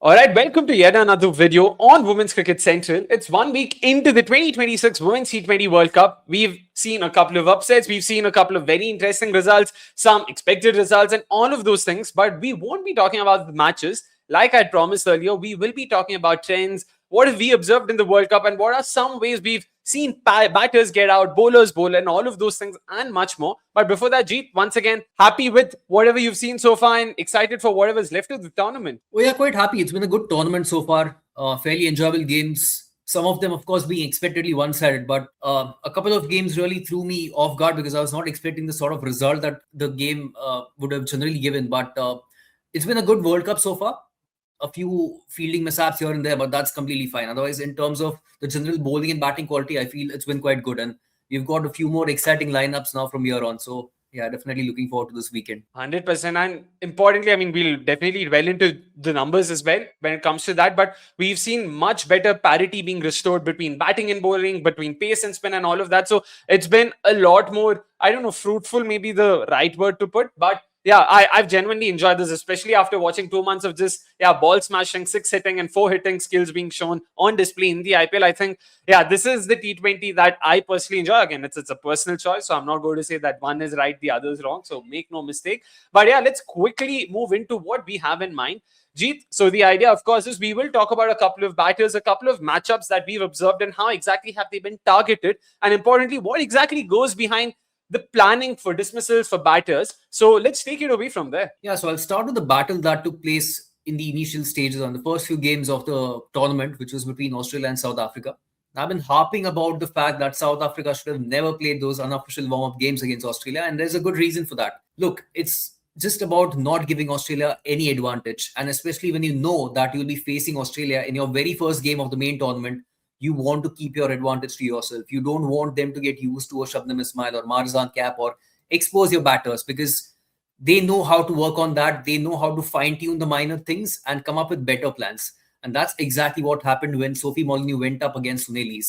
Alright, welcome to yet another video on Women's Cricket Central. It's 1 week into the 2026 Women's T20 World Cup. We've seen a couple of upsets, we've seen a couple of very interesting results, some expected results, and all of those things. But we won't be talking about the matches. Like I promised earlier, we will be talking about trends. What have we observed in the World Cup, and what are some ways we've seen batters get out, bowlers bowl, and all of those things, and much more. But before that, Jeet, once again, happy with whatever you've seen so far and excited for whatever's left of the tournament. We are quite happy. It's been a good tournament so far. Fairly enjoyable games. Some of them, of course, being expectedly one-sided, but a couple of games really threw me off guard because I was not expecting the sort of result that the game would have generally given. But it's been a good World Cup so far. A few fielding mishaps here and there, but that's completely fine. Otherwise, in terms of the general bowling and batting quality, I feel it's been quite good. And we've got a few more exciting lineups now from here on. So yeah, definitely looking forward to this weekend. 100%. And importantly, I mean, we'll definitely dwell into the numbers as well when it comes to that. But we've seen much better parity being restored between batting and bowling, between pace and spin and all of that. So it's been a lot more, I don't know, fruitful, maybe the right word to put. But yeah, I've genuinely enjoyed this, especially after watching 2 months of just, ball smashing, six hitting and four hitting skills being shown on display in the IPL. I think, this is the T20 that I personally enjoy. Again, it's a personal choice, so I'm not going to say that one is right, the other is wrong. So make no mistake. But yeah, let's quickly move into what we have in mind. Jeet, so the idea, of course, is we will talk about a couple of batters, a couple of matchups that we've observed and how exactly have they been targeted. And importantly, what exactly goes behind the planning for dismissals for batters. So let's take it away from there. Yeah, so I'll start with the battle that took place in the initial stages on the first few games of the tournament, which was between Australia and South Africa. I've been harping about the fact that South Africa should have never played those unofficial warm-up games against Australia, and there's a good reason for that. Look, it's just about not giving Australia any advantage, and especially when you know that you'll be facing Australia in your very first game of the main tournament, you want to keep your advantage to yourself. You don't want them to get used to a Shabnam Ismail or Marzan Cap or expose your batters, because they know how to work on that. They know how to fine-tune the minor things and come up with better plans. And that's exactly what happened when Sophie Molineux went up against Sune.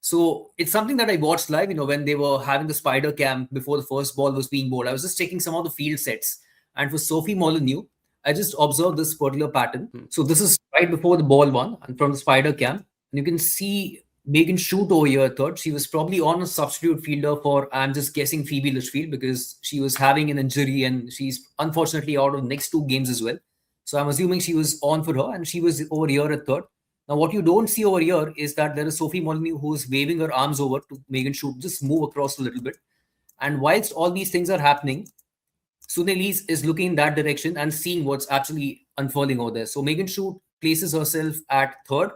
So it's something that I watched live, when they were having the spider cam before the first ball was being bowled. I was just checking some of the field sets. And for Sophie Molineux, I just observed this particular pattern. So this is right before the ball one and from the spider cam. And you can see Megan Shute over here third. She was probably on a substitute fielder for, I'm just guessing, Phoebe Litchfield, because she was having an injury and she's unfortunately out of the next two games as well. So I'm assuming she was on for her and she was over here at third. Now, what you don't see over here is that there is Sophie Molineux who's waving her arms over to Megan Shute, just move across a little bit. And whilst all these things are happening, Sune is looking in that direction and seeing what's actually unfolding over there. So Megan Shute places herself at third.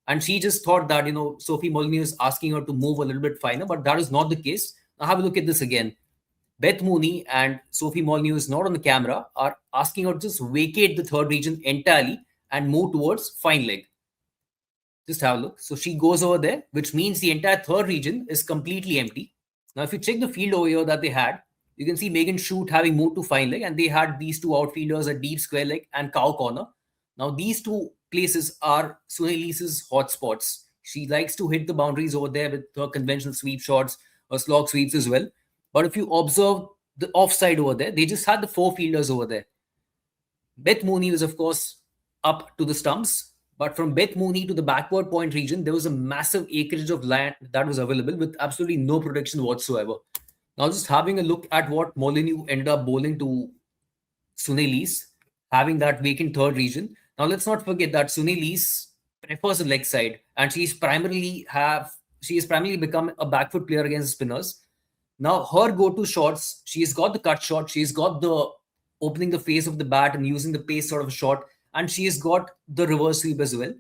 And she just thought that, Sophie Molineux is asking her to move a little bit finer, but that is not the case. Now have a look at this again. Beth Mooney and Sophie Molineux is not on the camera, are asking her to just vacate the third region entirely and move towards fine leg. Just have a look. So she goes over there, which means the entire third region is completely empty. Now, if you check the field over here that they had, you can see Megan Shute having moved to fine leg, and they had these two outfielders at deep square leg and cow corner. Now, these two places are Suneli's hotspots. She likes to hit the boundaries over there with her conventional sweep shots or slog sweeps as well. But if you observe the offside over there, they just had the four fielders over there. Beth Mooney was, of course, up to the stumps. But from Beth Mooney to the backward point region, there was a massive acreage of land that was available with absolutely no protection whatsoever. Now, just having a look at what Molineux ended up bowling to Suneli's, having that vacant third region. Now, let's not forget that Sune prefers the leg side, and she has primarily become a back foot player against spinners. Now, her go-to shots, she's got the cut shot, she's got the opening the face of the bat and using the pace sort of a shot, and she has got the reverse sweep as well.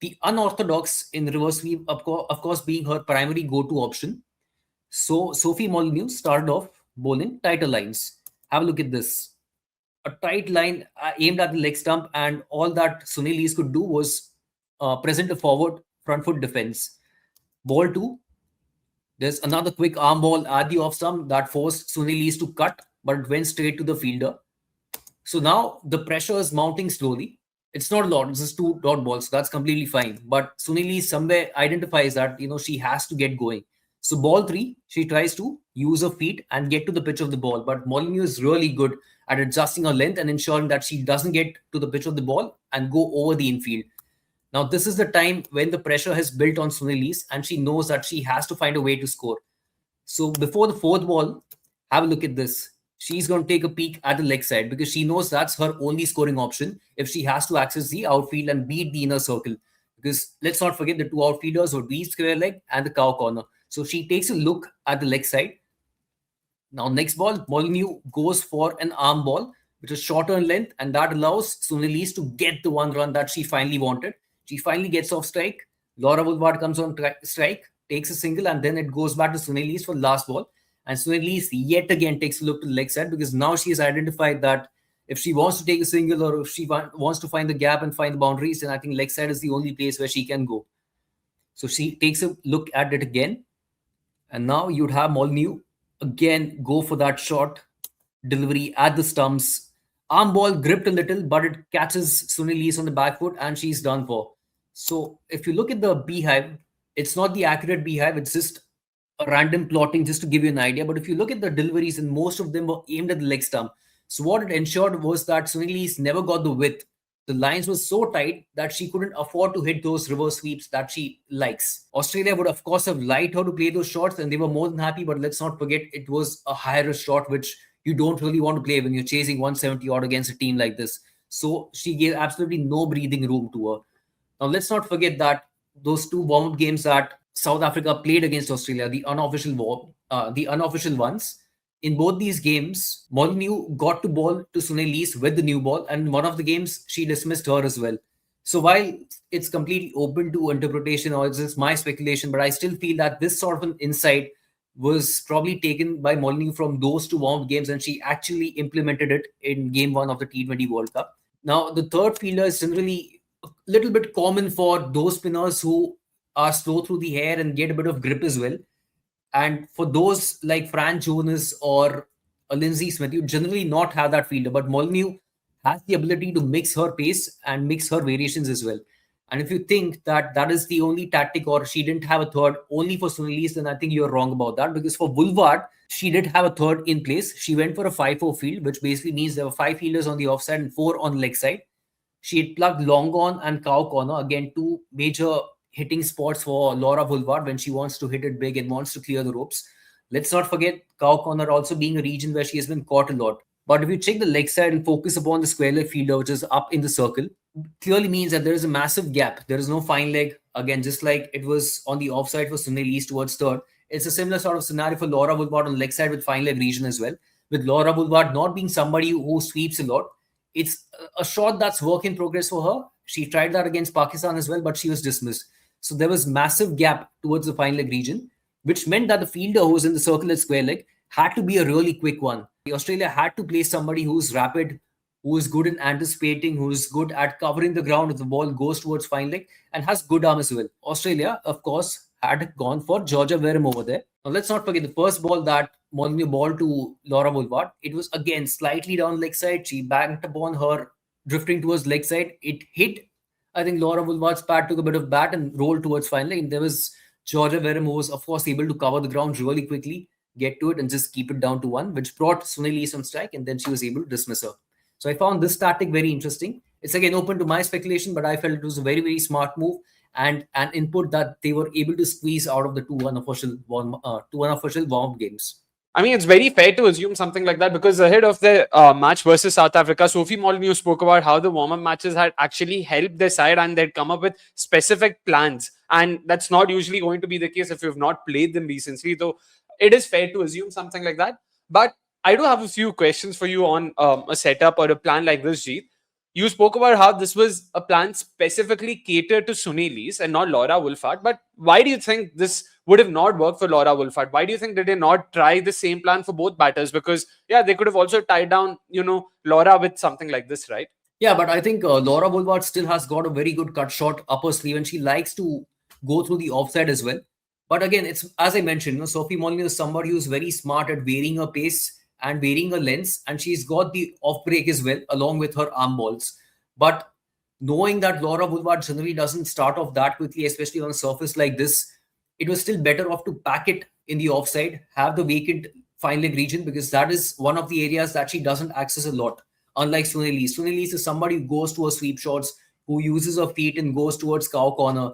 The unorthodox in reverse sweep, of course, being her primary go-to option. So, Sophie Molineux started off bowling tighter lines. Have a look at this. A tight line aimed at the leg stump, and all that Sune could do was present a forward front foot defense. Ball two, there's another quick arm ball at the off stump that forced Sune to cut, but it went straight to the fielder. So now the pressure is mounting slowly. It's not a lot, it's just two dot balls, so that's completely fine. But Sune somewhere identifies that she has to get going. So ball three, she tries to use her feet and get to the pitch of the ball, but Molineux is really good at adjusting her length and ensuring that she doesn't get to the pitch of the ball and go over the infield. Now, this is the time when the pressure has built on Sune Lees and she knows that she has to find a way to score. So before the fourth ball, have a look at this. She's going to take a peek at the leg side because she knows that's her only scoring option if she has to access the outfield and beat the inner circle. Because let's not forget the two outfielders would be square leg and the cow corner. So she takes a look at the leg side. Now, next ball, Molineux goes for an arm ball, which is shorter in length, and that allows Sune Lees to get the one run that she finally wanted. She finally gets off strike. Laura Woolward comes on strike, takes a single, and then it goes back to Sune Lees for the last ball. And Sune Lees yet again takes a look to the leg side because now she has identified that if she wants to take a single or if she wants to find the gap and find the boundaries, then I think leg side is the only place where she can go. So she takes a look at it again. And now you'd have Molineux again go for that short delivery at the stumps. Arm ball gripped a little, but it catches Sune Lees on the back foot and she's done for. So if you look at the beehive, it's not the accurate beehive, it's just a random plotting just to give you an idea. But if you look at the deliveries, and most of them were aimed at the leg stump. So what it ensured was that Sune Lees never got the width. The lines were so tight that she couldn't afford to hit those reverse sweeps that she likes. Australia would, of course, have liked her to play those shots and they were more than happy. But let's not forget, it was a higher risk shot, which you don't really want to play when you're chasing 170 odd against a team like this. So she gave absolutely no breathing room to her. Now, let's not forget that those two warm-up games that South Africa played against Australia, the unofficial ones, in both these games, Molineux got to ball to Sune Lees with the new ball, and one of the games she dismissed her as well. So while it's completely open to interpretation or it's just my speculation, but I still feel that this sort of an insight was probably taken by Molineux from those two warm games, and she actually implemented it in Game 1 of the T20 World Cup. Now, the third fielder is generally a little bit common for those spinners who are slow through the air and get a bit of grip as well. And for those like Fran Jonas or Lindsay Smith, you generally not have that fielder. But Molineux has the ability to mix her pace and mix her variations as well. And if you think that that is the only tactic or she didn't have a third only for Sune Lees, then I think you're wrong about that. Because for Woolward, she did have a third in place. She went for a 5-4 field, which basically means there were 5 fielders on the offside and 4 on the leg side. She had plugged long on and cow corner, again, 2 major hitting spots for Laura Woolward when she wants to hit it big and wants to clear the ropes. Let's not forget cow corner also being a region where she has been caught a lot. But if you check the leg side and focus upon the square leg fielder, which is up in the circle, clearly means that there is a massive gap. There is no fine leg. Again, just like it was on the offside for Sune Lees towards third, it's a similar sort of scenario for Laura Woolward on the leg side with fine leg region as well. With Laura Woolward not being somebody who sweeps a lot, it's a shot that's work in progress for her. She tried that against Pakistan as well, but she was dismissed. So there was massive gap towards the fine leg region, which meant that the fielder who was in the circle at square leg had to be a really quick one. Australia had to play somebody who's rapid, who is good in anticipating, who is good at covering the ground if the ball goes towards fine leg and has good arm as well. Australia, of course, had gone for Georgia Verma over there. Now, let's not forget the first ball that Molineux ball to Laura Woolward. It was again slightly down leg side. She banked upon her drifting towards leg side. It hit, I think Laura Woolward's pad took a bit of bat and rolled towards fine leg. And there was Georgia Verma who was, of course, able to cover the ground really quickly, get to it and just keep it down to 1, which brought Sune Lees on strike, and then she was able to dismiss her. So I found this tactic very interesting. It's again open to my speculation, but I felt it was a very, very smart move and an input that they were able to squeeze out of the two unofficial warm-up games. I mean, it's very fair to assume something like that because ahead of the match versus South Africa, Sophie Molineux spoke about how the warm-up matches had actually helped their side and they'd come up with specific plans. And that's not usually going to be the case if you've not played them recently. Though it is fair to assume something like that. But I do have a few questions for you on a setup or a plan like this, Jeet. You spoke about how this was a plan specifically catered to Sune Lees and not Laura Woolward. But why do you think this would have not worked for Laura Woolward? Why do you think they did not try the same plan for both batters? Because, yeah, they could have also tied down, Laura with something like this, right? Yeah, but I think Laura Woolward still has got a very good cut shot upper sleeve and she likes to go through the offside as well. But again, it's as I mentioned, Sophie Molineux is somebody who's very smart at varying her pace and varying her lengths, and she's got the off break as well, along with her arm balls. But knowing that Laura Woolward generally doesn't start off that quickly, especially on a surface like this, it was still better off to pack it in the offside, have the vacant fine leg region, because that is one of the areas that she doesn't access a lot. Unlike Sunil, Sunil is somebody who goes to her sweep shots, who uses her feet and goes towards cow corner.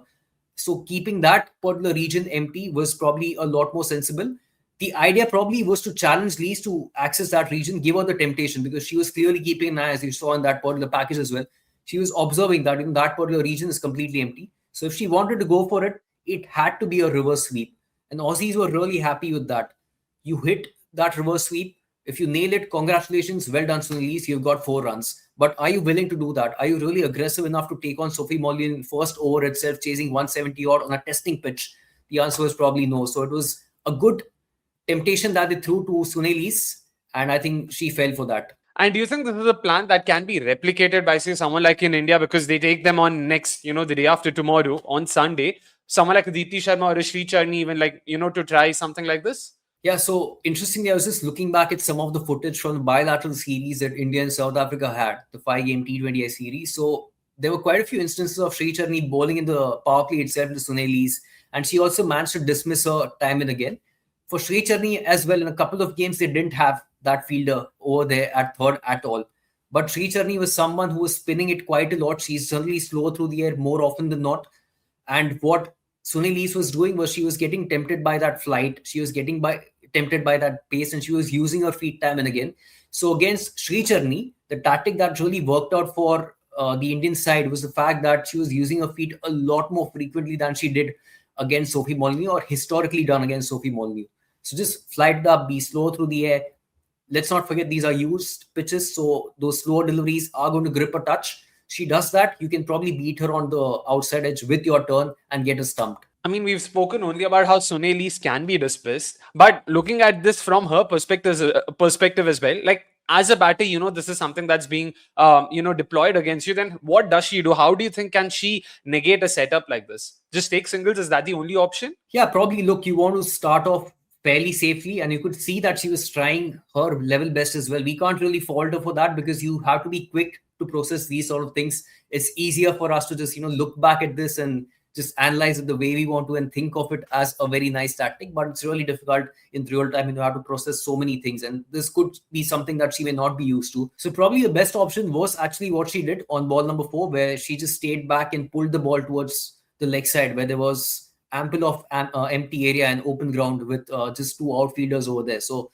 So keeping that particular region empty was probably a lot more sensible. The idea probably was to challenge Lees to access that region, give her the temptation, because she was clearly keeping an eye, as you saw in that particular package as well. She was observing that in that particular region is completely empty. So if she wanted to go for it, it had to be a reverse sweep. And Aussies were really happy with that. You hit that reverse sweep. If you nail it, congratulations, well done, Sunil. You've got 4 runs. But are you willing to do that? Are you really aggressive enough to take on Sophie Molineux in first over itself, chasing 170 odd on a testing pitch? The answer was probably no. So it was a good temptation that they threw to Sunil, and I think she fell for that. And do you think this is a plan that can be replicated by, say, someone like in India, because they take them on next, the day after tomorrow on Sunday, someone like Deepti Sharma or Sri Charni, even like, to try something like this? Yeah, so interestingly, I was just looking back at some of the footage from the bilateral series that India and South Africa had, the 5-game T20I series. So there were quite a few instances of Sri Charni bowling in the power play itself to Sunil, and she also managed to dismiss her time and again. For Sri Charni as well, in a couple of games, they didn't have that fielder over there at third at all. But Sri Charni was someone who was spinning it quite a lot. She's certainly slow through the air more often than not. And what Sunil was doing was she was getting tempted by that flight. She was getting tempted by that pace, and she was using her feet time and again. So against Sri Charni, the tactic that really worked out for the Indian side was the fact that she was using her feet a lot more frequently than she did against Sophie Molineux, or historically done against Sophie Molineux. So just flight it up, be slow through the air. Let's not forget these are used pitches, so those slower deliveries are going to grip a touch. She does that, you can probably beat her on the outside edge with your turn and get her stumped. I mean, we've spoken only about how Sune can be dismissed, but looking at this from her perspective as well, like as a batter, this is something that's being, deployed against you. Then what does she do? How do you think can she negate a setup like this? Just take singles? Is that the only option? Yeah, probably. Look, you want to start off fairly safely, and you could see that she was trying her level best as well. We can't really fault her for that, because you have to be quick to process these sort of things. It's easier for us to just look back at this and just analyze it the way we want to and think of it as a very nice tactic, but it's really difficult in real time. You have to process so many things, and this could be something that she may not be used to. So probably the best option was actually what she did on ball number 4, where she just stayed back and pulled the ball towards the leg side, where there was ample of empty area and open ground with just 2 outfielders over there. So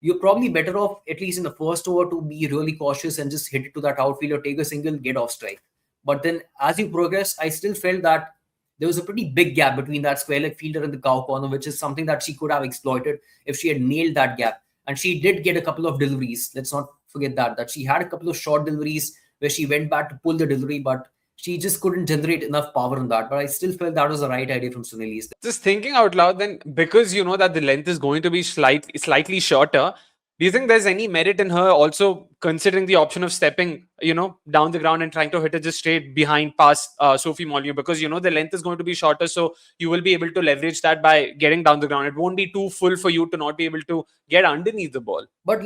you're probably better off, at least in the first over, to be really cautious and just hit it to that outfielder, take a single, get off strike. But then as you progress, I still felt that there was a pretty big gap between that square leg fielder and the cow corner, which is something that she could have exploited if she had nailed that gap. And she did get a couple of deliveries. Let's not forget that she had a couple of short deliveries where she went back to pull the delivery, but she just couldn't generate enough power on that. But I still felt that was the right idea from Sunil. Just thinking out loud, then, because you know that the length is going to be slightly shorter, do you think there's any merit in her also considering the option of stepping, down the ground and trying to hit it just straight behind past Sophie Molineux? Because, the length is going to be shorter, so you will be able to leverage that by getting down the ground. It won't be too full for you to not be able to get underneath the ball. But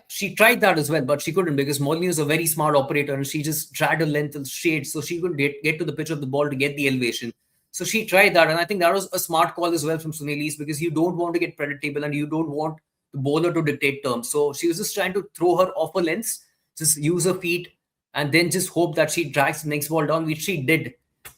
she tried that as well, but she couldn't, because Molineux is a very smart operator, and she just dragged her length straight so she could get to the pitch of the ball to get the elevation. So she tried that, and I think that was a smart call as well from Sunil, because you don't want to get predictable and you don't want the bowler to dictate terms. So she was just trying to throw her off her lengths, just use her feet, and then just hope that she drags the next ball down, which she did.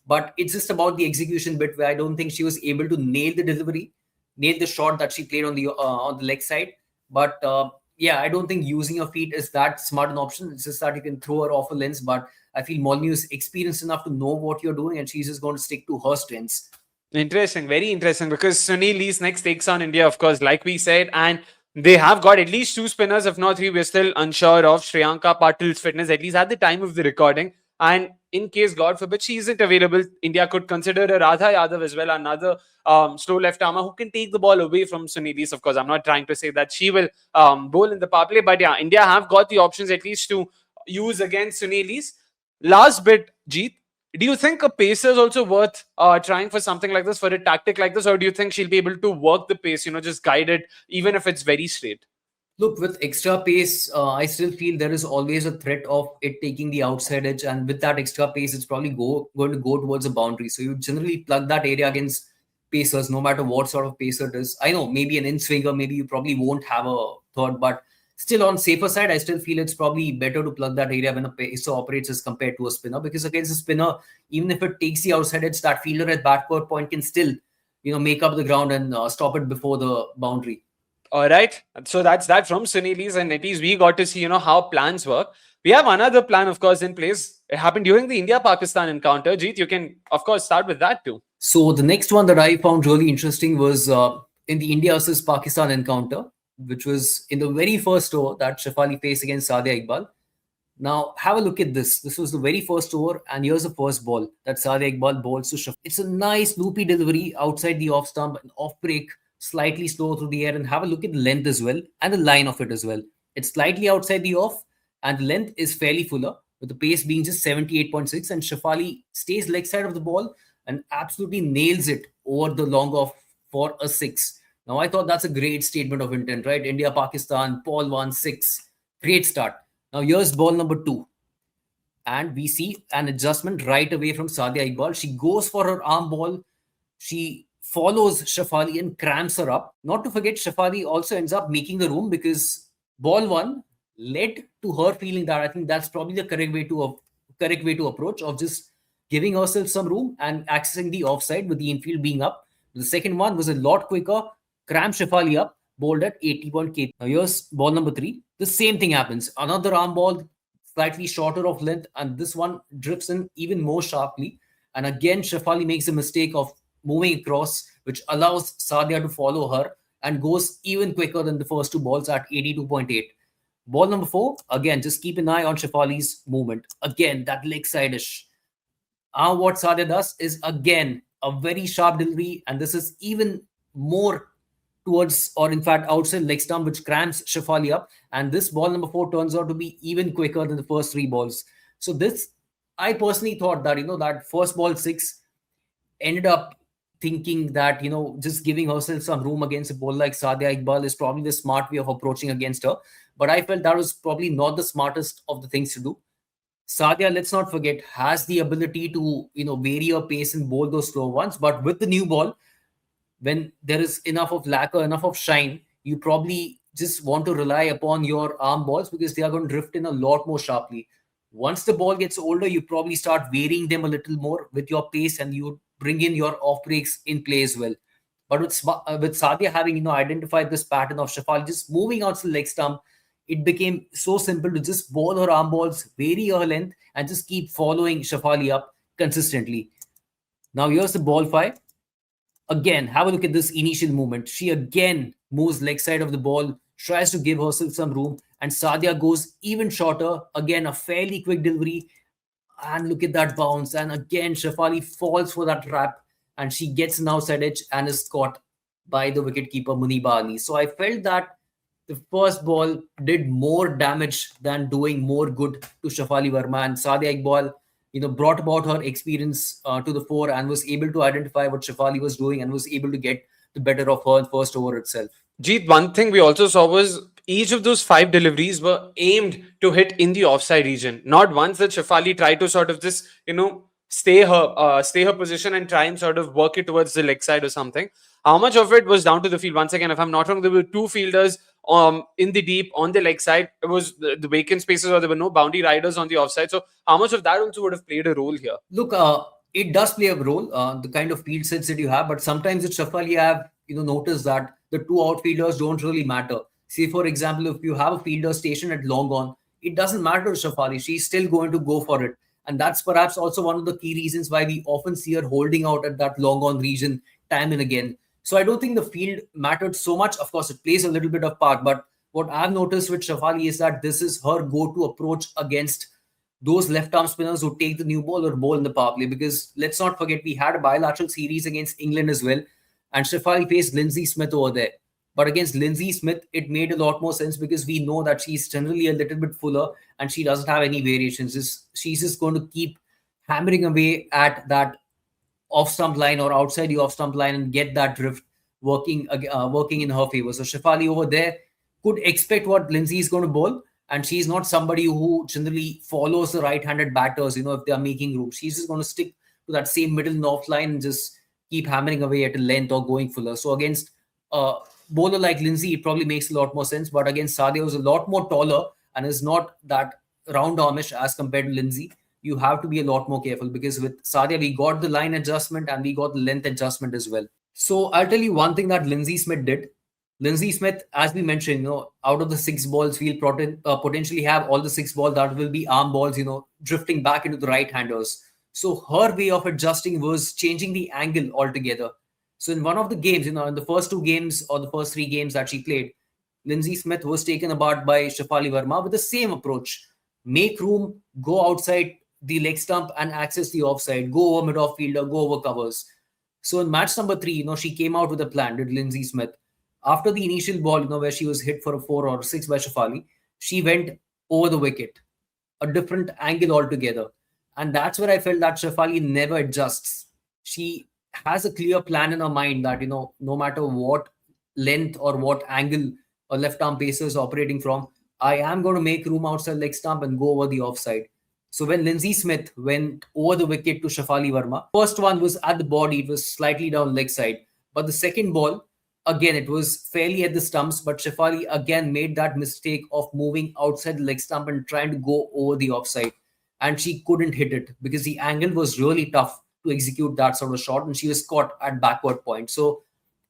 But it's just about the execution bit, where I don't think she was able to nail the delivery, nail the shot that she played on the leg side. But I don't think using her feet is that smart an option. It's just that you can throw her off a lens. But I feel Molineux is experienced enough to know what you're doing, and she's just going to stick to her strengths. Interesting, very interesting, because Sunil next takes on India, of course, like we said, and they have got at least 2 spinners, if not 3. We're still unsure of Shriyanka Patil's fitness, at least at the time of the recording. And in case, God forbid, she isn't available, India could consider a Radha Yadav as well, another slow left armer who can take the ball away from Sunil. Of course, I'm not trying to say that she will bowl in the power play, but yeah, India have got the options at least to use against Sunil. Last bit, Jeet, do you think a pacer is also worth trying for something like this, for a tactic like this, or do you think she'll be able to work the pace, just guide it, even if it's very straight? Look, with extra pace, I still feel there is always a threat of it taking the outside edge, and with that extra pace, it's probably going to go towards a boundary. So you generally plug that area against pacers, no matter what sort of pacer it is. I know maybe an in-swinger, maybe you probably won't have a third, but still on safer side, I still feel it's probably better to plug that area when a pacer operates as compared to a spinner, because against a spinner, even if it takes the outside edge, that fielder at backward point can still, make up the ground and stop it before the boundary. All right. So that's that from Sunili's, and at least we got to see, how plans work. We have another plan, of course, in place. It happened during the India-Pakistan encounter. Jeet, you can, of course, start with that too. So the next one that I found really interesting was in the India versus Pakistan encounter, which was in the very first over that Shafali faced against Sadia Iqbal. Now, have a look at this. This was the very first over, and here's the first ball that Sadia Iqbal bowls to Shafali. It's a nice loopy delivery outside the off stump, an off break, slightly slow through the air, and have a look at the length as well and the line of it as well. It's slightly outside the off, and the length is fairly fuller, with the pace being just 78.6, and Shafali stays leg side of the ball and absolutely nails it over the long off for a six. Now, I thought that's a great statement of intent, right? India, Pakistan, ball 1-6. Great start. Now, here's ball number 2. And we see an adjustment right away from Sadia Iqbal. She goes for her arm ball. She follows Shafali and cramps her up. Not to forget, Shafali also ends up making the room, because ball 1 led to her feeling that I think that's probably the correct way to approach, of just giving herself some room and accessing the offside with the infield being up. The second one was a lot quicker, cramp Shafali up, bowled at 80 kp. Now here's ball number 3. The same thing happens. Another arm ball, slightly shorter of length, and this one drifts in even more sharply. And again, Shafali makes a mistake of moving across, which allows Sadia to follow her and goes even quicker than the first two balls at 82.8. Ball number 4, again, just keep an eye on Shafali's movement. Again, that leg side-ish. What Sadia does is, again, a very sharp delivery, and this is even more towards, or in fact, outside leg stump, which cramps Shafali up. And this ball number 4 turns out to be even quicker than the first 3 balls. So this, I personally thought that, that first ball 6 ended up thinking that, just giving herself some room against a ball like Sadia Iqbal is probably the smart way of approaching against her. But I felt that was probably not the smartest of the things to do. Sadia, let's not forget, has the ability to, vary her pace and bowl those slow ones. But with the new ball, when there is enough of lacquer, enough of shine, you probably just want to rely upon your arm balls, because they are going to drift in a lot more sharply. Once the ball gets older, you probably start varying them a little more with your pace, and you bring in your off breaks in play as well. But with Sadia having, identified this pattern of Shafali just moving out to the leg stump, it became so simple to just bowl her arm balls, vary her length, and just keep following Shafali up consistently. Now here's the ball 5. Again, have a look at this initial movement. She again moves leg side of the ball, tries to give herself some room, and Sadia goes even shorter. Again, a fairly quick delivery, and look at that bounce. And again, Shafali falls for that trap, and she gets an outside edge and is caught by the wicketkeeper Muniba Ali. So I felt that the first ball did more damage than doing more good to Shafali Verma, and Sadia Iqbal, brought about her experience to the fore and was able to identify what Shafali was doing and was able to get the better of her first over itself. Jeet, one thing we also saw was each of those 5 deliveries were aimed to hit in the offside region. Not once that Shafali tried to sort of just, stay her position and try and sort of work it towards the leg side or something. How much of it was down to the field? Once again, if I'm not wrong, there were 2 fielders in the deep on the leg side. It was the vacant spaces, or there were no boundary riders on the offside. So how much of that also would have played a role here? Look, it does play a role, the kind of field sets that you have, but sometimes with Shafali, you have noticed that the 2 outfielders don't really matter. Say, for example, if you have a fielder stationed at long on, it doesn't matter to Shafali. She's still going to go for it. And that's perhaps also one of the key reasons why we often see her holding out at that long on region time and again. So I don't think the field mattered so much. Of course, it plays a little bit of part, but what I've noticed with Shafali is that this is her go-to approach against those left-arm spinners who take the new ball or bowl in the power play. Because let's not forget, we had a bilateral series against England as well, and Shafali faced Lindsay Smith over there. But against Lindsay Smith, it made a lot more sense, because we know that she's generally a little bit fuller and she doesn't have any variations. She's just going to keep hammering away at that off-stump line or outside the off-stump line and get that drift working in her favor. So Shafali over there could expect what Lindsay is going to bowl, and she's not somebody who generally follows the right-handed batters, if they are making room. She's just going to stick to that same middle north line and just keep hammering away at a length or going fuller. So against a bowler like Lindsay, it probably makes a lot more sense. But against Sadia, who's a lot more taller and is not that round armish as compared to Lindsay, you have to be a lot more careful, because with Sadia, we got the line adjustment and we got the length adjustment as well. So I'll tell you one thing that Lindsay Smith did. Lindsay Smith, as we mentioned, out of the six balls, we'll potentially have all the six balls that will be arm balls, drifting back into the right handers. So her way of adjusting was changing the angle altogether. So in one of the games, in the first two games or the first three games that she played, Lindsay Smith was taken apart by Shafali Verma with the same approach. Make room, go outside the leg stump and access the offside, go over mid-off fielder, go over covers. So in match number 3, she came out with a plan, did Lindsay Smith. After the initial ball, where she was hit for a 4 or 6 by Shafali, she went over the wicket, a different angle altogether. And that's where I felt that Shafali never adjusts. She has a clear plan in her mind that, no matter what length or what angle a left arm pacer is operating from, I am going to make room outside leg stump and go over the offside. So when Lindsay Smith went over the wicket to Shafali Verma, first one was at the body, it was slightly down leg side. But the second ball, again, it was fairly at the stumps, but Shafali again made that mistake of moving outside the leg stump and trying to go over the offside. And she couldn't hit it because the angle was really tough to execute that sort of shot, and she was caught at backward point. So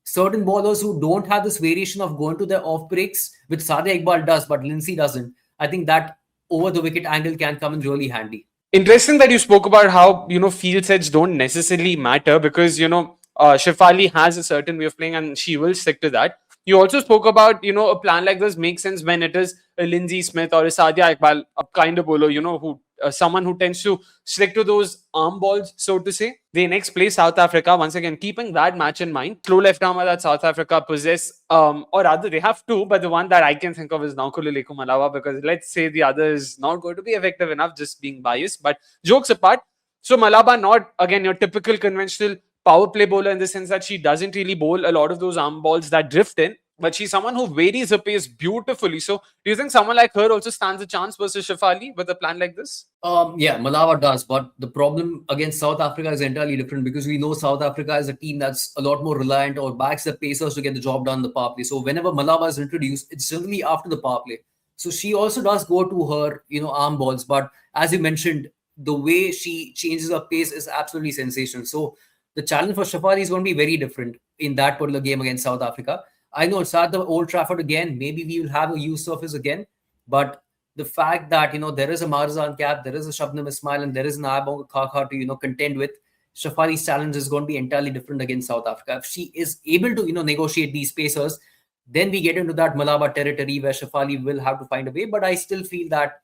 certain bowlers who don't have this variation of going to their off breaks, which Sadia Iqbal does, but Lindsay doesn't, I think that over the wicket angle can come in really handy. Interesting that you spoke about how, field sets don't necessarily matter because, Shafali has a certain way of playing and she will stick to that. You also spoke about, a plan like this makes sense when it is a Lindsay Smith or a Sadia Iqbal, a kind of bowler, who someone who tends to stick to those arm balls, so to say. They next play South Africa. Once again, keeping that match in mind, slow left armer that South Africa possess, or rather they have two, but the one that I can think of is Naukululeko Malawa, because let's say the other is not going to be effective enough, just being biased. But jokes apart, so Malaba, not again your typical conventional power play bowler in the sense that she doesn't really bowl a lot of those arm balls that drift in, but she's someone who varies her pace beautifully. So do you think someone like her also stands a chance versus Shafali with a plan like this? Yeah, Malawa does, but the problem against South Africa is entirely different, because we know South Africa is a team that's a lot more reliant or backs the pacers to get the job done in the power play. So whenever Malawa is introduced, it's generally after the power play. So she also does go to her, arm balls, but as you mentioned, the way she changes her pace is absolutely sensational. So the challenge for Shafali is going to be very different in that particular game against South Africa. I know it's at the Old Trafford again. Maybe we will have a use surface again, but the fact that there is a Marzan cap, there is a Shabnam Ismail, and there is an Ayabong Khakha to contend with, Shafali's challenge is going to be entirely different against South Africa. If she is able to negotiate these pacers, then we get into that Malaba territory where Shafali will have to find a way. But I still feel that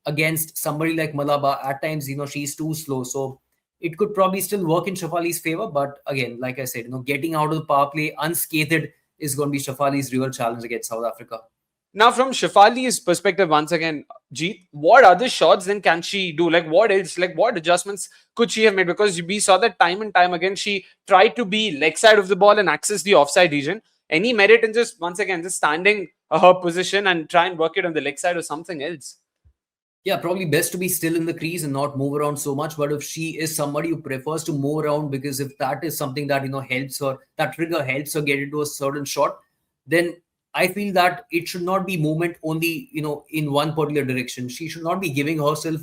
against somebody like Malaba, at times she's too slow. So it could probably still work in Shafali's favor. But again, like I said, getting out of the power play unscathed is going to be Shafali's real challenge against South Africa. Now, from Shafali's perspective, once again, Jeet, what other shots then can she do? Like, what else? Like, what adjustments could she have made? Because we saw that time and time again, she tried to be leg side of the ball and access the offside region. Any merit in just, once again, just standing her position and try and work it on the leg side or something else? Yeah, probably best to be still in the crease and not move around so much. But if she is somebody who prefers to move around, because if that is something that helps her, that trigger helps her get into a certain shot, then I feel that it should not be movement only, in one particular direction. She should not be giving herself,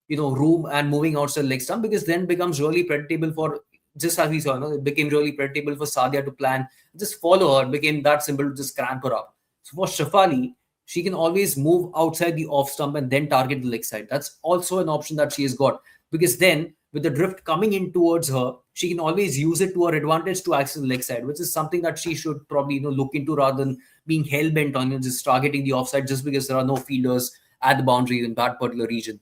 room and moving outside leg stump, because then becomes really predictable for, just as we saw, it became really predictable for Sadia to plan, just follow her. It became that simple to just cramp her up. So for Shafali, she can always move outside the off stump and then target the leg side. That's also an option that she has got, because then with the drift coming in towards her, she can always use it to her advantage to access the leg side, which is something that she should probably look into, rather than being hell-bent on just targeting the offside just because there are no fielders at the boundary in that particular region.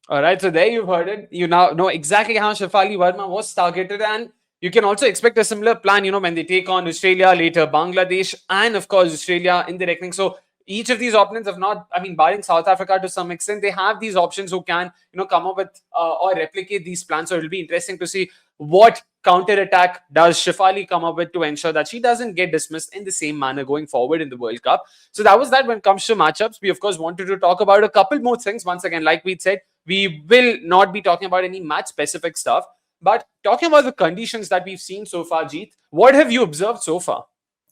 All right, so there you've heard it. You now know exactly how Shafali Verma was targeted, and you can also expect a similar plan, when they take on Australia, later Bangladesh, and of course Australia in the reckoning. So each of these opponents have not, barring South Africa to some extent, they have these options who can, come up with or replicate these plans. So it'll be interesting to see what counter-attack does Shafali come up with to ensure that she doesn't get dismissed in the same manner going forward in the World Cup. So that was that when it comes to matchups. We, of course, wanted to talk about a couple more things. Once again, like we said, we will not be talking about any match-specific stuff. But talking about the conditions that we've seen so far, Jeet, what have you observed so far?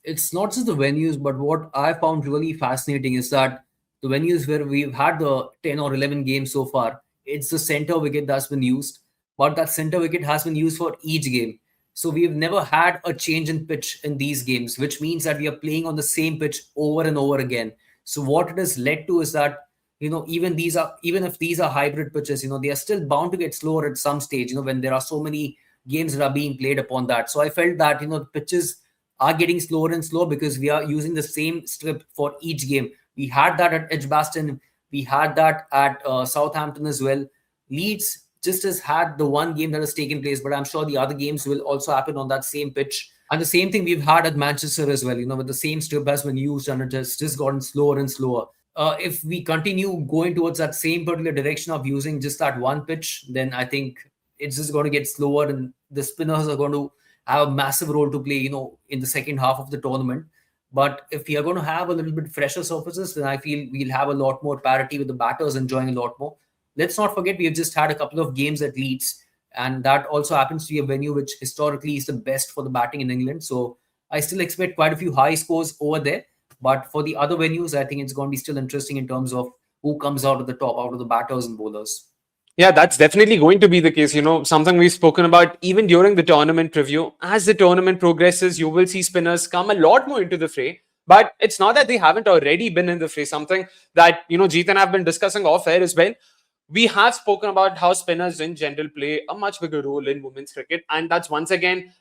It's not just the venues, but what I found really fascinating is that the venues where we've had the 10 or 11 games so far, it's the center wicket that's been used, but that center wicket has been used for each game. So we've never had a change in pitch in these games, which means that we are playing on the same pitch over and over again. So what it has led to is that, even if these are hybrid pitches, they are still bound to get slower at some stage, when there are so many games that are being played upon that. So I felt that, the pitches are getting slower and slower because we are using the same script for each game. We had that at Edgbaston, we had that at Southampton as well. Leeds just has had the one game that has taken place, but I'm sure the other games will also happen on that same pitch. And the same thing we've had at Manchester as well, with the same strip has been used and it has just gotten slower and slower. If we continue going towards that same particular direction of using just that one pitch, then I think it's just going to get slower and the spinners are going to have a massive role to play, in the second half of the tournament. But if we are going to have a little bit fresher surfaces, then I feel we'll have a lot more parity with the batters enjoying a lot more. Let's not forget we have just had a couple of games at Leeds, and that also happens to be a venue which historically is the best for the batting in England. So I still expect quite a few high scores over there. But for the other venues, I think it's going to be still interesting in terms of who comes out of the top, out of the batters and bowlers. Yeah, that's definitely going to be the case. Something we've spoken about even during the tournament review. As the tournament progresses, you will see spinners come a lot more into the fray. But it's not that they haven't already been in the fray. Something that, Jeet and I have been discussing off air as well. We have spoken about how spinners in general play a much bigger role in women's cricket, and that's once again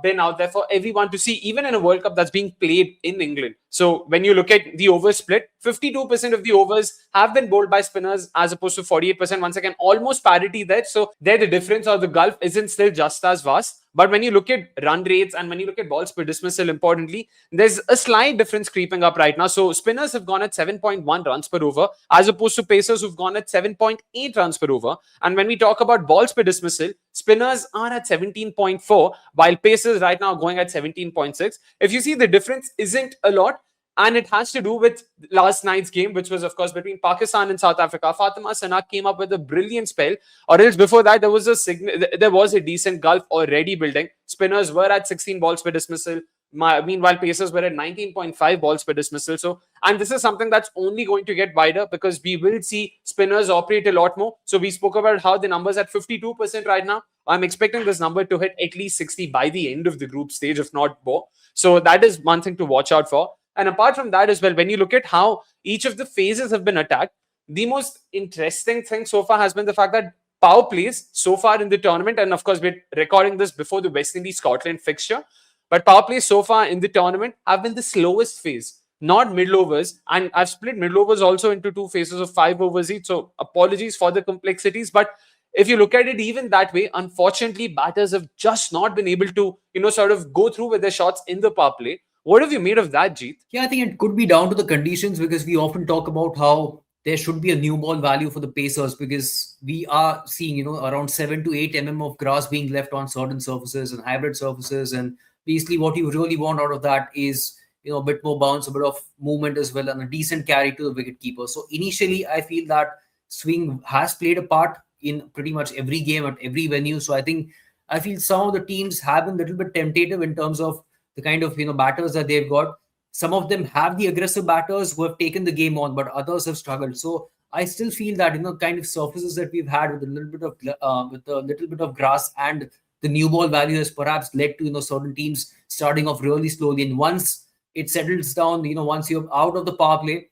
been out there for everyone to see, even in a World Cup that's being played in England. So when you look at the over split, 52% of the overs have been bowled by spinners as opposed to 48%. Once again, almost parity there. So there, the difference or the gulf isn't still just as vast. But when you look at run rates and when you look at balls per dismissal, importantly, there's a slight difference creeping up right now. So spinners have gone at 7.1 runs per over as opposed to pacers who've gone at 7.8 runs per over. And when we talk about balls per dismissal, spinners are at 17.4 while pacers right now are going at 17.6. If you see, the difference isn't a lot. And it has to do with last night's game, which was, of course, between Pakistan and South Africa. Fatima Sana came up with a brilliant spell, or else before that, there was a decent gulf already building. Spinners were at 16 balls per dismissal. Meanwhile, pacers were at 19.5 balls per dismissal. So, and this is something that's only going to get wider because we will see spinners operate a lot more. So, we spoke about how the number's at 52% right now. I'm expecting this number to hit at least 60 by the end of the group stage, if not more. So, that is one thing to watch out for. And apart from that as well, when you look at how each of the phases have been attacked, the most interesting thing so far has been the fact that power plays so far in the tournament, and of course, we're recording this before the West Indies Scotland fixture, but power plays so far in the tournament have been the slowest phase, not middle overs. And I've split middle overs also into two phases of 5 overs each. So apologies for the complexities, but if you look at it even that way, unfortunately, batters have just not been able to, sort of go through with their shots in the power play. What have you made of that, Jeet? Yeah, I think it could be down to the conditions because we often talk about how there should be a new ball value for the pacers because we are seeing, around 7 to 8 of grass being left on certain surfaces and hybrid surfaces. And basically what you really want out of that is, a bit more bounce, a bit of movement as well, and a decent carry to the wicket keeper. So initially, I feel that swing has played a part in pretty much every game at every venue. So I feel some of the teams have been a little bit tentative in terms of the kind of batters that they've got. Some of them have the aggressive batters who have taken the game on, but others have struggled. So I still feel that kind of surfaces that we've had with a little bit of grass and the new ball value has perhaps led to certain teams starting off really slowly. And once it settles down, once you're out of the power play,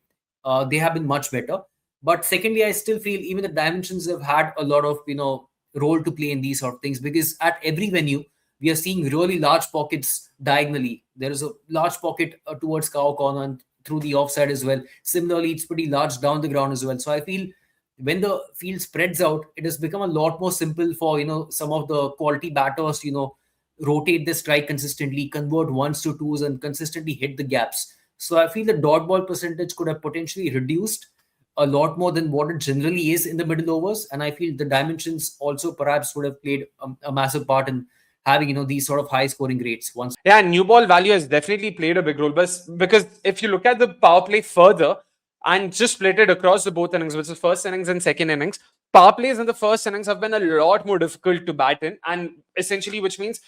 they have been much better. But secondly, I still feel even the dimensions have had a lot of role to play in these sort of things because at every venue we are seeing really large pockets diagonally. There is a large pocket towards cow corner and through the offside as well. Similarly, it's pretty large down the ground as well. So I feel when the field spreads out, it has become a lot more simple for some of the quality batters rotate the strike consistently, convert ones to twos, and consistently hit the gaps. So I feel the dot ball percentage could have potentially reduced a lot more than what it generally is in the middle overs. And I feel the dimensions also perhaps would have played a massive part in having these sort of high scoring rates once. Yeah, new ball value has definitely played a big role, but because if you look at the power play further and just split it across the both innings, which is first innings and second innings, power plays in the first innings have been a lot more difficult to bat in, and essentially, which means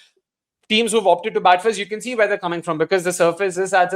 teams who've opted to bat first, you can see where they're coming from because the surface is at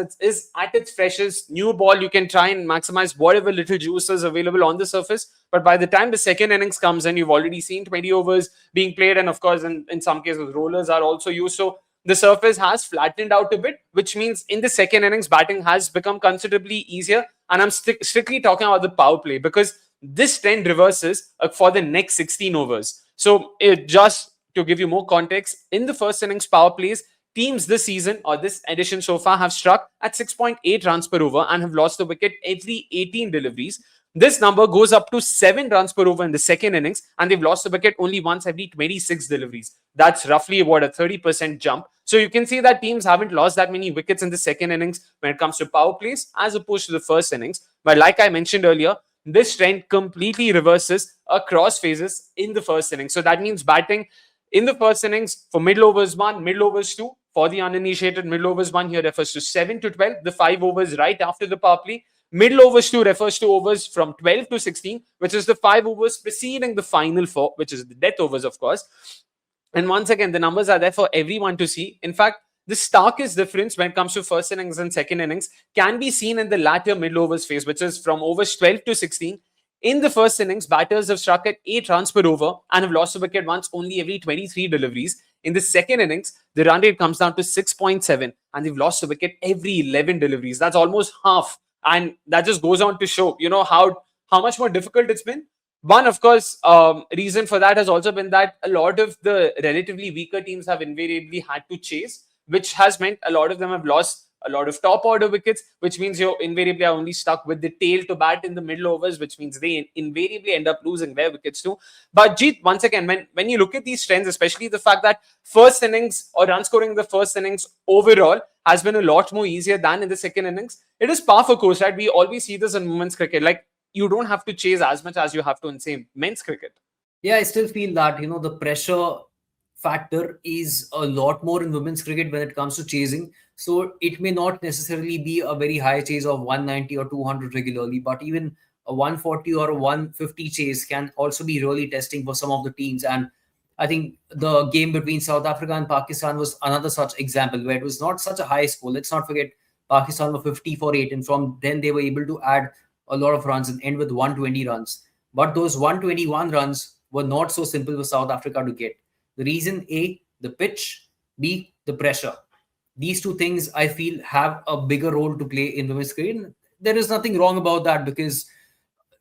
its freshest. New ball, you can try and maximize whatever little juice is available on the surface. But by the time the second innings comes in, you've already seen 20 overs being played, and of course, in some cases, rollers are also used. So the surface has flattened out a bit, which means in the second innings, batting has become considerably easier. And I'm strictly talking about the power play because this trend reverses for the next 16 overs. So it just to give you more context, in the first innings power plays, teams this season or this edition so far have struck at 6.8 runs per over and have lost the wicket every 18 deliveries. This number goes up to 7 runs per over in the second innings, and they've lost the wicket only once every 26 deliveries. That's roughly about a 30% jump. So you can see that teams haven't lost that many wickets in the second innings when it comes to power plays as opposed to the first innings. But like I mentioned earlier, this trend completely reverses across phases in the first innings. So that means batting in the first innings for middle overs 1, middle overs 2. For the uninitiated, middle overs 1 here refers to 7 to 12, the 5 overs right after the power play. Middle overs 2 refers to overs from 12 to 16, which is the 5 overs preceding the final 4, which is the death overs, of course. And once again, the numbers are there for everyone to see. In fact, the starkest difference when it comes to first innings and second innings can be seen in the latter middle overs phase, which is from overs 12 to 16. In the first innings, batters have struck at 8 runs per over and have lost a wicket once only every 23 deliveries. In the second innings, the run rate comes down to 6.7 and they've lost a wicket every 11 deliveries. That's almost half. And that just goes on to show, how much more difficult it's been. One, of course, reason for that has also been that a lot of the relatively weaker teams have invariably had to chase, which has meant a lot of them have lost a lot of top order wickets, which means you're invariably are only stuck with the tail to bat in the middle overs, which means they invariably end up losing their wickets too. But Jeet, once again, when you look at these trends, especially the fact that first innings or run scoring in the first innings overall has been a lot more easier than in the second innings, it is par for course, right? We always see this in women's cricket. Like, you don't have to chase as much as you have to in, say, men's cricket. Yeah, I still feel that, the pressure factor is a lot more in women's cricket when it comes to chasing. So it may not necessarily be a very high chase of 190 or 200 regularly, but even a 140 or a 150 chase can also be really testing for some of the teams. And I think the game between South Africa and Pakistan was another such example where it was not such a high score. Let's not forget Pakistan were 50 for 8, and from then they were able to add a lot of runs and end with 120 runs. But those 121 runs were not so simple for South Africa to get. The reason, A, the pitch, B, the pressure. These two things, I feel, have a bigger role to play in women's cricket. There is nothing wrong about that because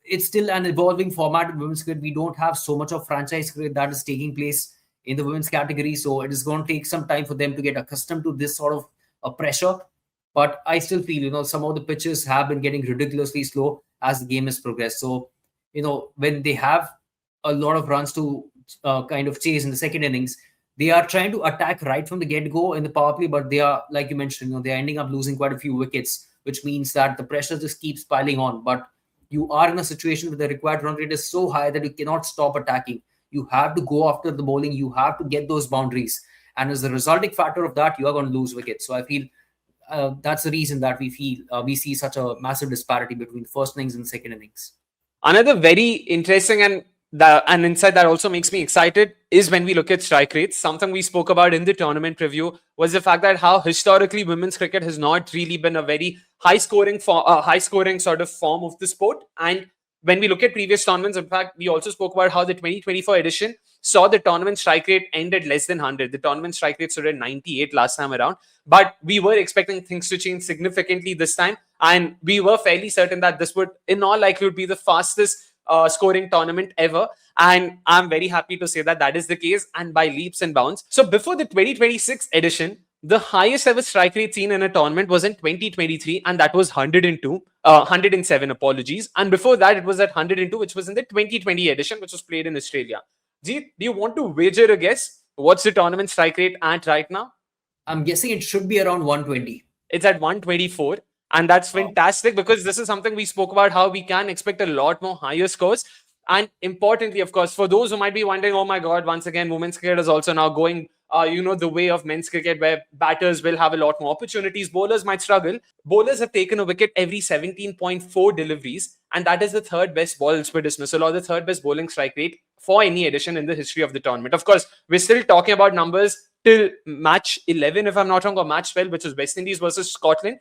it's still an evolving format in women's cricket. We don't have so much of franchise cricket that is taking place in the women's category. So it is going to take some time for them to get accustomed to this sort of a pressure. But I still feel, some of the pitches have been getting ridiculously slow as the game has progressed. So, when they have a lot of runs to kind of chase in the second innings, they are trying to attack right from the get-go in the power play, but they are, like you mentioned, they're ending up losing quite a few wickets, which means that the pressure just keeps piling on. But you are in a situation where the required run rate is so high that you cannot stop attacking. You have to go after the bowling. You have to get those boundaries. And as the resulting factor of that, you are going to lose wickets. So I feel that's the reason that we see such a massive disparity between the first innings and second innings. Another very interesting and an insight that also makes me excited is when we look at strike rates. Something we spoke about in the tournament review was the fact that how historically women's cricket has not really been a very high scoring sort of form of the sport. And when we look at previous tournaments, in fact, we also spoke about how the 2024 edition saw the tournament strike rate end at less than 100. The tournament strike rate stood at 98 last time around. But we were expecting things to change significantly this time. And we were fairly certain that this would, in all likelihood, be the fastest scoring tournament ever. And I'm very happy to say that that is the case, and by leaps and bounds. So before the 2026 edition, the highest ever strike rate seen in a tournament was in 2023, and that was 107, apologies. And before that, it was at 102, which was in the 2020 edition, which was played in Australia. Jeet, do you want to wager a guess? What's the tournament strike rate at right now? I'm guessing it should be around 120. It's at 124. And that's fantastic because this is something we spoke about, how we can expect a lot more higher scores. And importantly, of course, for those who might be wondering, oh my God, once again, women's cricket is also now going the way of men's cricket where batters will have a lot more opportunities, bowlers might struggle. Bowlers have taken a wicket every 17.4 deliveries, and that is the third best balls per dismissal or the third best bowling strike rate for any edition in the history of the tournament. Of course, we're still talking about numbers till match 11, if I'm not wrong, or match 12, which is West Indies versus Scotland.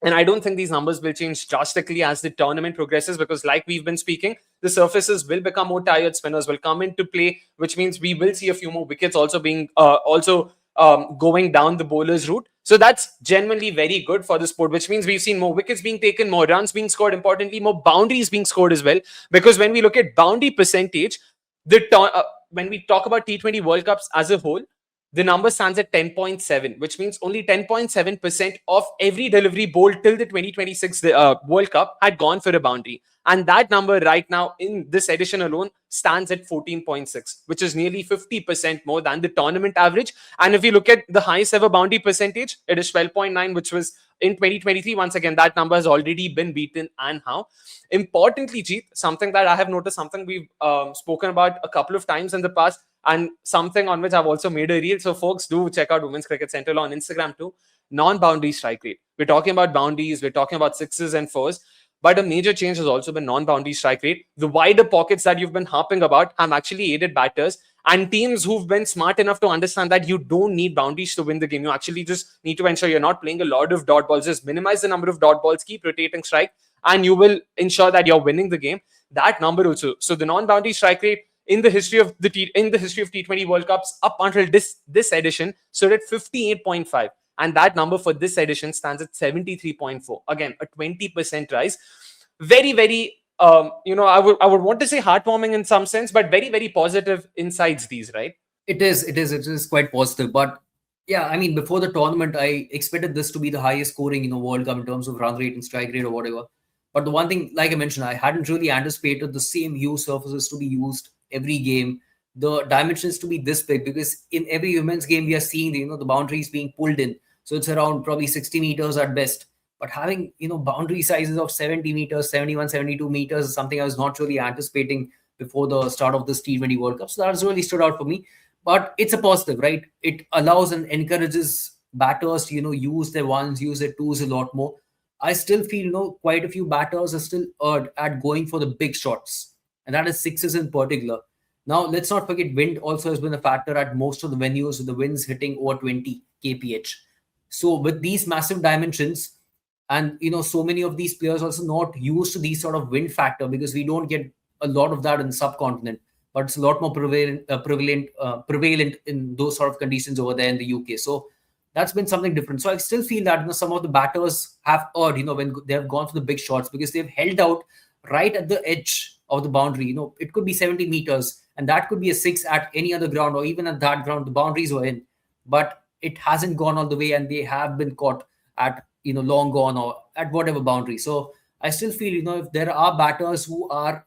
And I don't think these numbers will change drastically as the tournament progresses, because, like we've been speaking, the surfaces will become more tired. Spinners will come into play, which means we will see a few more wickets also being going down the bowler's route. So that's genuinely very good for the sport, which means we've seen more wickets being taken, more runs being scored, importantly, more boundaries being scored as well. Because when we look at boundary percentage, when we talk about T20 World Cups as a whole, the number stands at 10.7, which means only 10.7% of every delivery bowled till the 2026 World Cup had gone for a boundary. And that number right now in this edition alone stands at 14.6, which is nearly 50% more than the tournament average. And if you look at the highest ever boundary percentage, it is 12.9, which was in 2023. Once again, that number has already been beaten. And how? Importantly, Jeet, something that I have noticed, something we've spoken about a couple of times in the past, and something on which I've also made a reel. So folks, do check out Women's Cricket Central on Instagram too. Non-boundary strike rate. We're talking about boundaries, we're talking about sixes and fours, but a major change has also been non-boundary strike rate. The wider pockets that you've been harping about have actually aided batters and teams who've been smart enough to understand that you don't need boundaries to win the game. You actually just need to ensure you're not playing a lot of dot balls. Just minimize the number of dot balls, keep rotating strike, and you will ensure that you're winning the game. That number also. So the non-boundary strike rate in the history of T20 World Cups up until this edition stood at 58.5, and that number for this edition stands at 73.4. Again, a 20% rise. Very, very I would want to say heartwarming in some sense, but very, very positive insights these, right? It is quite positive. But yeah, I mean, before the tournament, I expected this to be the highest scoring, World Cup in terms of run rate and strike rate or whatever. But the one thing, like I mentioned, I hadn't really anticipated the same huge surfaces to be used every game, the dimensions to be this big, because in every women's game we are seeing the boundaries being pulled in, so it's around probably 60 meters at best. But having boundary sizes of 70 meters, 71, 72 meters is something I was not really anticipating before the start of this T20 World Cup. So that's really stood out for me. But it's a positive, right? It allows and encourages batters to use their ones, use their twos a lot more. I still feel quite a few batters are still at going for the big shots, and that is sixes in particular. Now, let's not forget wind also has been a factor at most of the venues, with the winds hitting over 20 kph. So with these massive dimensions, and so many of these players also not used to these sort of wind factor, because we don't get a lot of that in the subcontinent, but it's a lot more prevalent in those sort of conditions over there in the UK. So that's been something different. So I still feel that some of the batters have erred, when they have gone for the big shots, because they've held out right at the edge of the boundary. It could be 70 meters, and that could be a six at any other ground, or even at that ground, the boundaries were in. But it hasn't gone all the way, and they have been caught at, long gone or at whatever boundary. So I still feel, if there are batters who are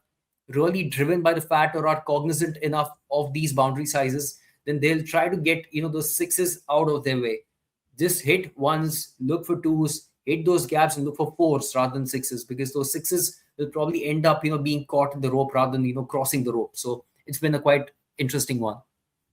really driven by the fact or are cognizant enough of these boundary sizes, then they'll try to get, those sixes out of their way. Just hit ones, look for twos, hit those gaps and look for fours rather than sixes, because those sixes will probably end up, being caught in the rope rather than, crossing the rope. So it's been a quite interesting one.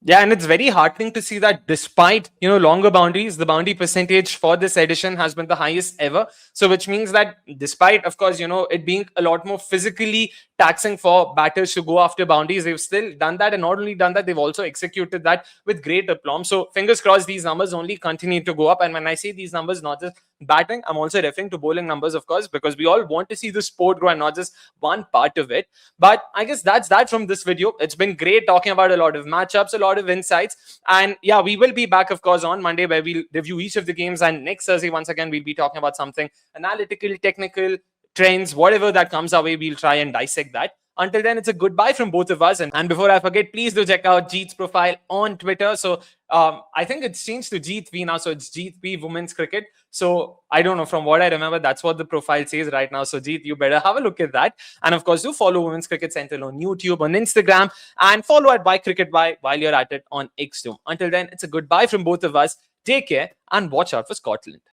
Yeah, and it's very heartening to see that despite, longer boundaries, the boundary percentage for this edition has been the highest ever. So which means that despite, of course, it being a lot more physically taxing for batters to go after boundaries, they've still done that. And not only done that, they've also executed that with great aplomb. So fingers crossed, these numbers only continue to go up. And when I say these numbers, not just batting, I'm also referring to bowling numbers, of course, because we all want to see the sport grow and not just one part of it. But I guess that's that from this video. It's been great talking about a lot of matchups, a lot of insights. And yeah, we will be back, of course, on Monday, where we'll review each of the games. And next Thursday, once again, we'll be talking about something analytical, technical, trends, whatever that comes our way, we'll try and dissect that. Until then, it's a goodbye from both of us. And before I forget, please do check out Jeet's profile on Twitter. So I think it's changed to Jeet V now. So it's Jeet V Women's Cricket. So I don't know, from what I remember, that's what the profile says right now. So Jeet, you better have a look at that. And of course, do follow Women's Cricket Central on YouTube, on Instagram, and follow at @cricketby while you're at it on X too. Until then, it's a goodbye from both of us. Take care and watch out for Scotland.